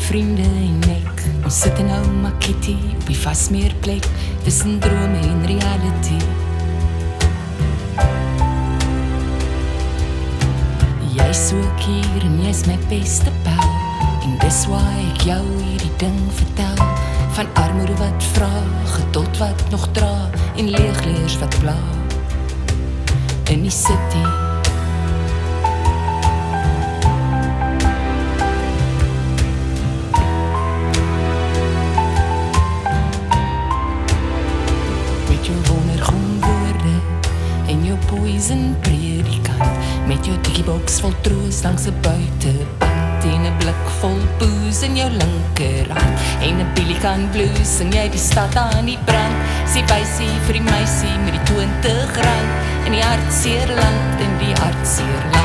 vriende en ek, ons sit in ou Makiti op die vasmeerplek tussen drome en reality. Jy soek hier en jy's my beste pel, en dis waar ek jou hierdie ding vertel, van armoede wat vraag, geduld wat nog dra, en leegleers wat pla in die city. Poison predikant, met jou tikkieboks vol troos langs 'n buitepad, en 'n blik vol boes in jou linkerhand, en 'n pelikan blues, sing jy die stad aan die brand, sê wysie vir die meisie met die R20, in die hartseer land, in die hartseer land.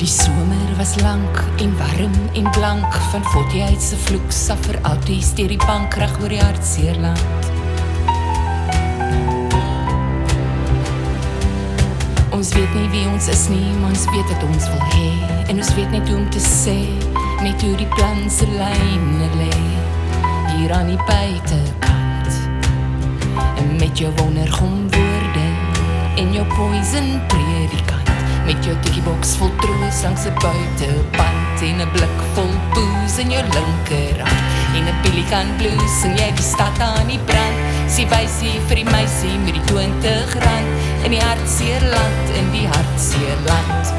Die somer was lank en warm en blank, van Fotjie uit se vloeks af vir altyd deur die bank reg oor die hartseer land. Ons weet nie wie ons is nie, maar ons weet wat ons wil hê, en ons weet net hoe om te sê, net hoe die plan se lyne lê, hier aan die buitekant, en met jou wondergom woorde, en jou poison predikant, met jou tikkieboks vol troos langs 'n buitepad, en 'n blik vol boes in jou linkerhand, en 'n pelikan blues, sing jy die stad aan die brand, sê wysie vir die meisie met die R20, in die hartseer land, in die hartseer land.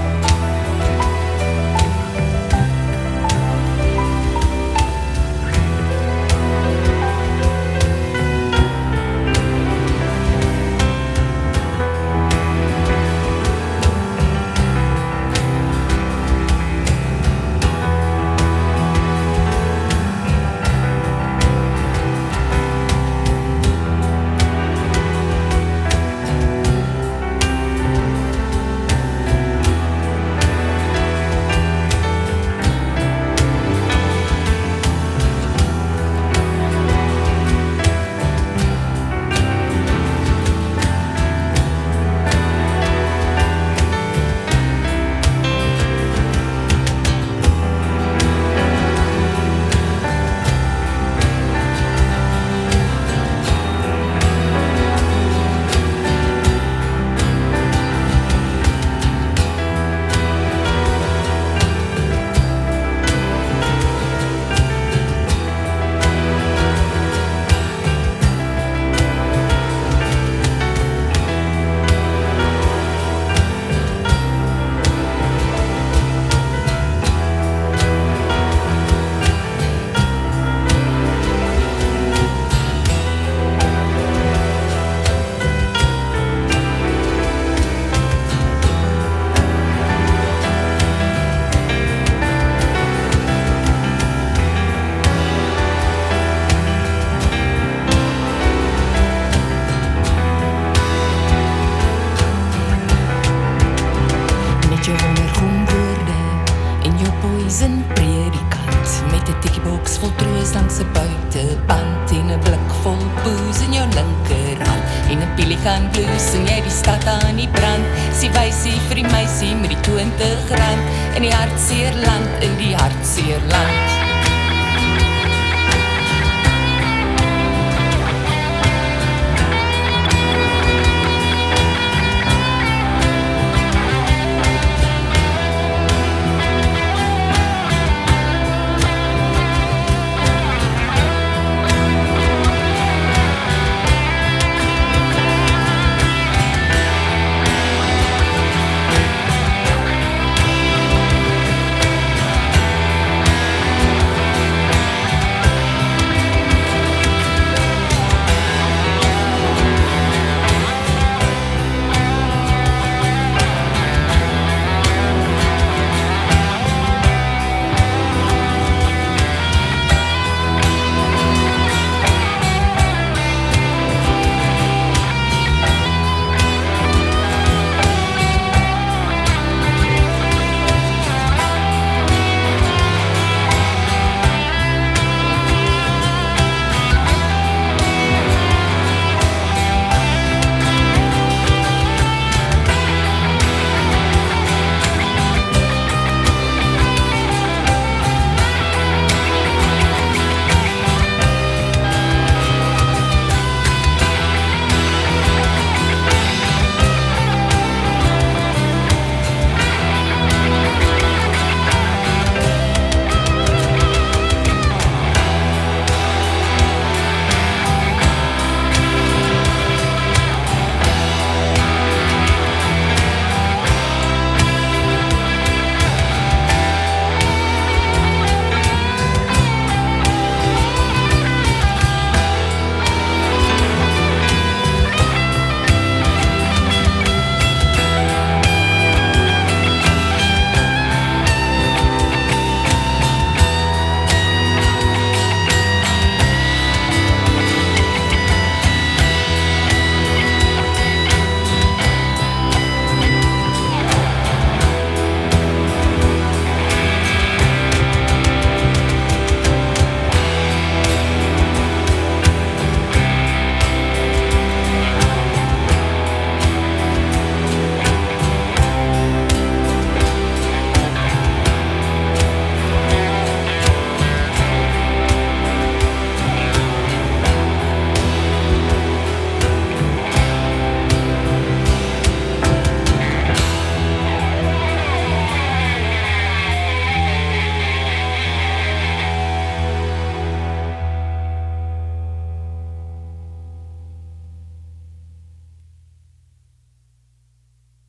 Poison predikant, met 'n tikkieboks vol troos langs 'n buitepad, en 'n blik vol boes in jou linkerhand, en 'n pelikan blues, sing jy die stad aan die brand, sê wysie vir die meisie met die R20, in die hartseer land, in die hartseer land.